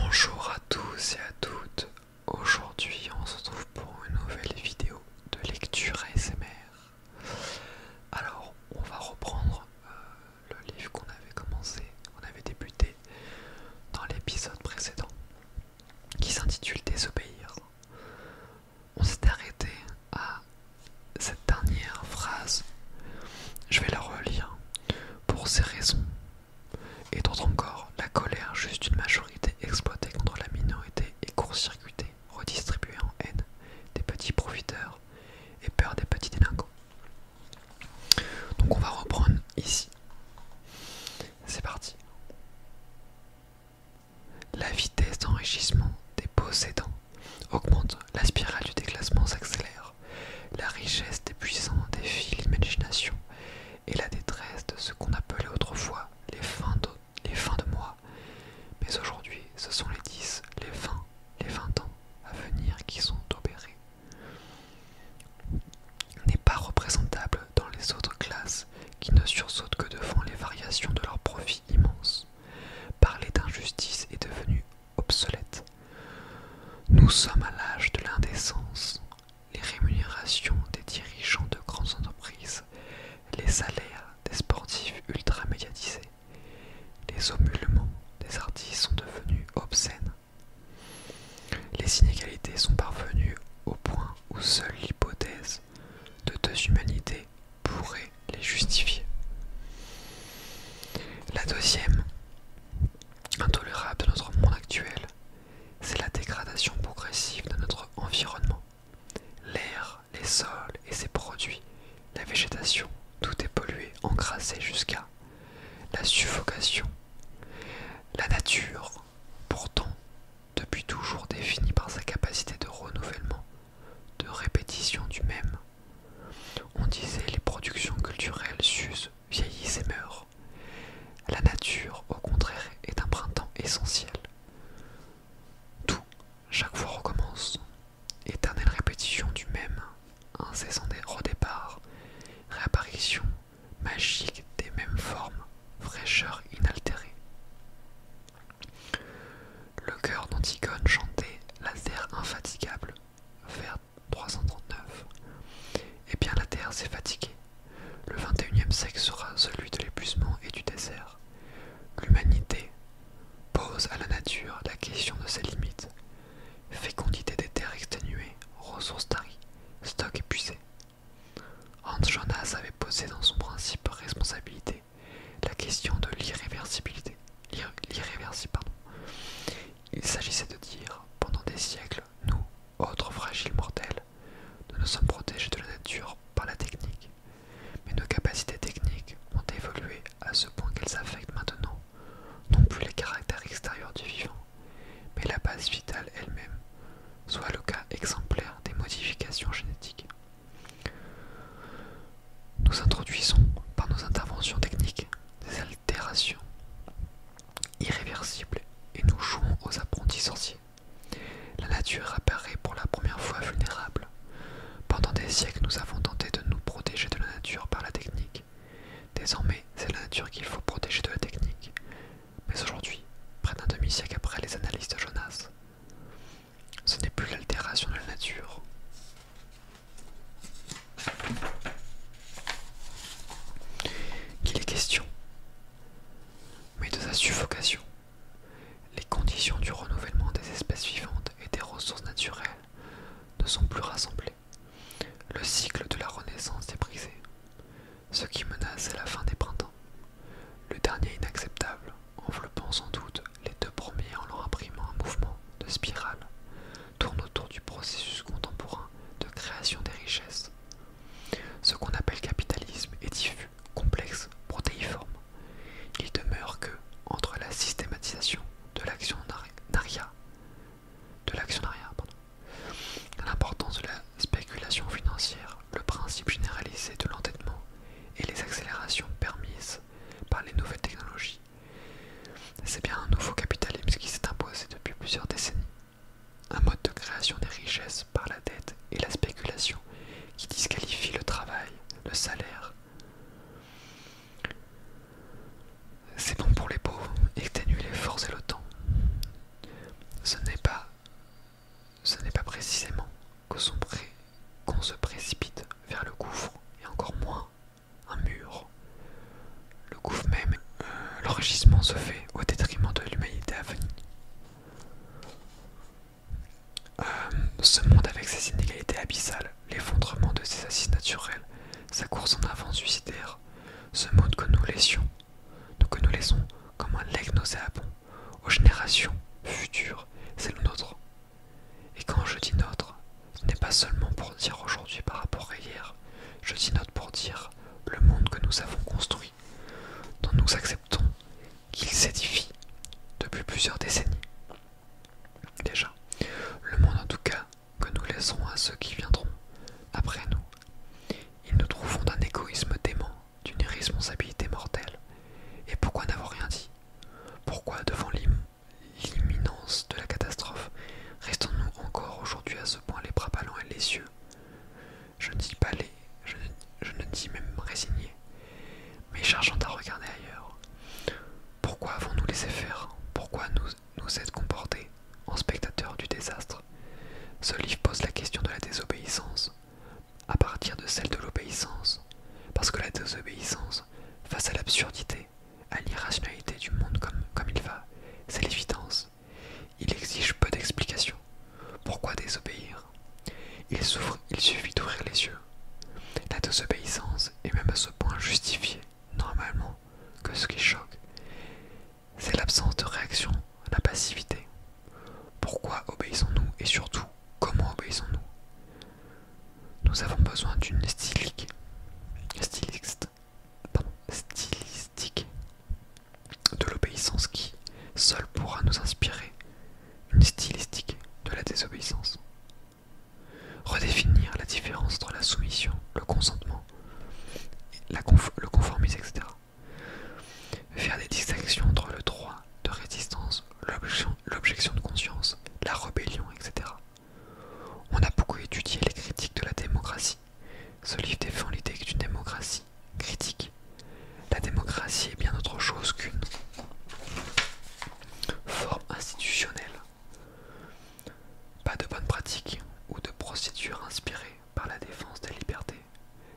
Bonjour à tous et à toutes. Aujourd'hui, on se retrouve pour une nouvelle vidéo de lecture ASMR. Alors, on va reprendre le livre qu'on avait débuté dans l'épisode précédent, qui s'intitule Désobéir. On s'est arrêté à cette dernière phrase. Je vais la relire. Pour ces raisons, et d'autres encore, la colère juste d'une majorité exploitée contre la minorité est court-circuitée, redistribuée en haine des petits profiteurs et peur des petits délinquants. Donc on va reprendre ici. C'est parti. La vitesse d'enrichissement des possédants augmente, la spirale du déclassement s'accélère, la richesse des puissants défie l'imagination et la détresse de ce qu'on appelait autrefois les fins de mois. Mais aujourd'hui, ce sont les 10, les 20 ans à venir qui sont opérés. N'est pas représentable dans les autres classes qui ne sursautent que devant les variations de leurs profits immenses. Parler d'injustice est devenu obsolète. Nous sommes à l'âge de l'indécence. Les rémunérations des dirigeants de grandes entreprises, les salaires des sportifs ultra médiatisés, les émulements des artistes sont devenus obscènes. Les inégalités sont parvenues au point où seule l'hypothèse de deux humanités pourrait les justifier. La deuxième, intolérable de notre monde actuel, c'est la dégradation progressive de notre environnement. L'air, les sols et ses produits, la végétation, tout est pollué, encrassé jusqu'à la suffocation. La nature, pourtant, depuis toujours définie par sa capacité de renouvellement, de répétition du même. On disait les productions culturelles s'usent, vieillissent et meurent. La nature, au contraire, est un printemps essentiel. Tout, chaque fois recommence. Éternelle répétition du même, incessant redépart, réapparition magique des mêmes formes, fraîcheur inaltérée. Le chœur d'Antigone chantait la terre infatigable, vers 339. Eh bien la terre s'est fatiguée. Le 21e siècle sera celui de l'épuisement et du désert. L'humanité pose à la nature la question de ses limites. Fécondité des terres exténuées, ressources taries, stock épuisé. Hans Jonas avait posé dans son principe responsabilité la question de l'irréversibilité. Il s'agissait de dire, pendant des siècles, nous, autres fragiles mortels, nous nous sommes protégés de la nature par la technique. Mais nos capacités techniques ont évolué à ce point qu'elles affectent maintenant non plus les caractères extérieurs du vivant, mais la base vitale elle-même, soit le cas exemplaire des modifications génétiques. Nous introduisons, par nos interventions techniques, des altérations irréversibles et nous jouons aux apprentis sorciers. La nature apparaît pour la première fois vulnérable. Pendant des siècles, nous avons tenté de nous protéger de la nature par la technique. Désormais, c'est la nature qu'il faut protéger de la technique. Mais aujourd'hui, près d'un demi-siècle après les analyses de Jonas, ce n'est plus l'altération de la nature. Qu'il est question, mais de sa suffocation. Les conditions du renouvellement des espèces vivantes et des ressources naturelles ne sont plus rassemblées. Le cycle de la renaissance est brisé. Ce qui menace est la fin des printemps. Le dernier inacceptable, enveloppant sans doute les deux premiers en leur imprimant un mouvement de spirale, tourne autour du processus contemporain de création des richesses. Ce qu'on appelle capitalisme est diffus, complexe, protéiforme. Il demeure que, entre la systématisation de l'actionnariat, l'importance de la spéculation financière, le principe généralisé de l'endettement et les accélérations Ce n'est pas, ce n'est pas précisément qu'on se précipite vers le gouffre, et encore moins un mur. Le gouffre même, l'enrichissement se fait au détriment de l'humanité à venir. Ce monde avec ses inégalités abyssales, l'effondrement de ses assises naturelles, sa course en avant suicidaire, ce monde que nous laissons comme un legs nauséabond aux générations futures, c'est le nôtre. Et quand je dis notre, ce n'est pas seulement pour dire aujourd'hui par rapport à hier, je dis notre pour dire le monde que nous avons construit, dont nous acceptons qu'il s'édifie depuis plusieurs décennies. Déjà, le monde en tout cas que nous laisserons à ceux qui viendront après nous. Ils nous trouveront d'un égoïsme dément, d'une irresponsabilité mortelle. Et pourquoi n'avoir rien dit? Pourquoi, devant l'imminence de la catastrophe, restons-nous encore aujourd'hui à ce point les bras ballants et les yeux? Je ne dis pas je ne dis même résigné, mais cherchant à regarder ailleurs. Pourquoi avons-nous laissé faire? Pourquoi nous être comportés en spectateurs du désastre? Ce livre pose la question de la désobéissance, à partir de celle de l'obéissance, parce que la désobéissance, face à l'absurdité, à l'irrationalité du monde comme il va, c'est l'évidence. Il exige peu d'explications. Pourquoi désobéir? Il suffit d'ouvrir les yeux. La désobéissance est même à ce point justifiée, normalement, que ce qui choque, c'est l'absence de réaction, la passivité. Pourquoi obéissons-nous et surtout, comment obéissons-nous? Nous avons besoin d'une stylistique de l'obéissance qui, seule, pourra nous inspirer une stylistique de la désobéissance. Redéfinir la différence entre la soumission, le consentement, le conformisme, etc. Faire des distinctions entre le droit de résistance, l'objection de conscience, la rébellion, etc. On a beaucoup étudié les critiques de la démocratie. Ce livre défend l'idée d'une démocratie critique. La démocratie est bien autre chose qu'une forme institutionnelle. Pas de bonnes pratiques ou de procédures inspirées par la défense des libertés,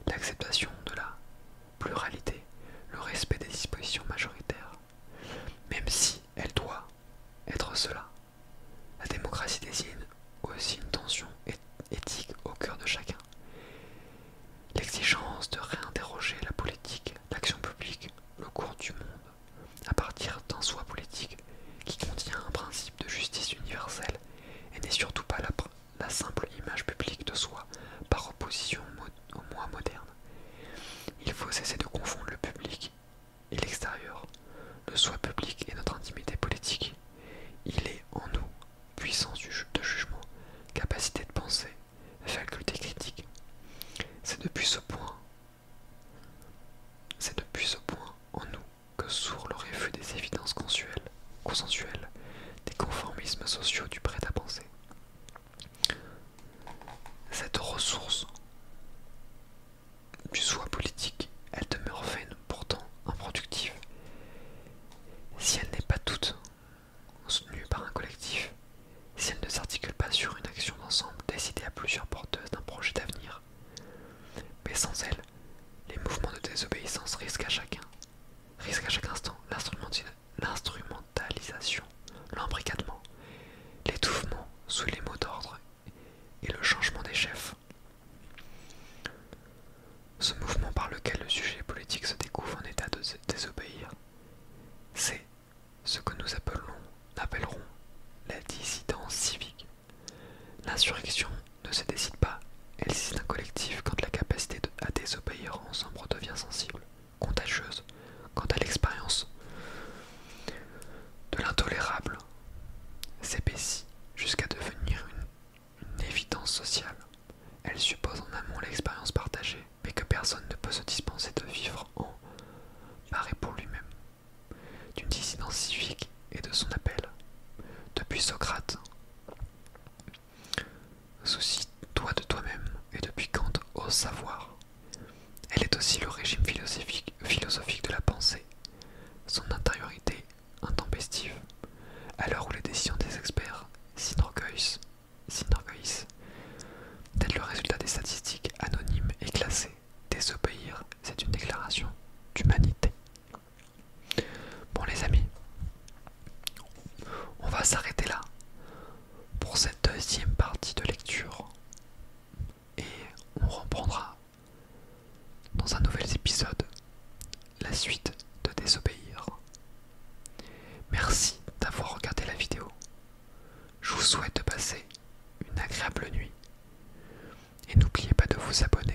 l'acceptation de la pluralité, le respect des dispositions majoritaires, même si elle doit être cela. La démocratie désigne aussi une tension éthique au cœur de chacun. L'exigence de réinterroger la politique, l'action publique, le cours du monde, à partir d'un soi politique qui contient un principe de justice universelle et n'est surtout pas la simple image publique de soi par opposition au moi moderne. Il faut cesser de confondre le public et l'extérieur. Le soi public est notre intimité politique. Il est en nous, puissance de jugement, capacité de penser, faculté critique. C'est depuis ce point en nous que sourd le refus des évidences consensuelles, des conformismes sociaux du prêt-à-penser. Cette ressource du soi politique, elle demeure vaine, pourtant improductive. Si elle n'est pas toute soutenue par un collectif, si elle ne s'articule pas sur une action d'ensemble décidée à plusieurs porteuses d'un projet d'avenir, mais sans elle, les mouvements de désobéissance risquent à chaque instant l'instrumentalisation, l'embrigadement, l'étouffement sous les mots d'ordre et le changement des chefs. Ce mouvement par lequel le sujet politique se découvre en état de désobéir, c'est ce que nous appellerons la dissidence civique. L'insurrection ne se décide pas, elle décide un collectif quand la capacité à désobéir ensemble devient sensible, contagieuse, quand à l'expérience de l'intolérable s'épaissit jusqu'à devenir une évidence sociale. Elle suppose en amont l'expérience partagée, mais que personne ne peut se dispenser de vivre en paré pour lui-même, d'une dissidence civique et de son appel. Depuis Socrate, soucie-toi de toi-même, et depuis Kant, ose savoir. Elle est aussi le régime philosophique de la pensée, son intériorité intempestive, à l'heure où les décisions des experts dans un nouvel épisode, la suite de Désobéir. Merci d'avoir regardé la vidéo. Je vous souhaite de passer une agréable nuit. Et n'oubliez pas de vous abonner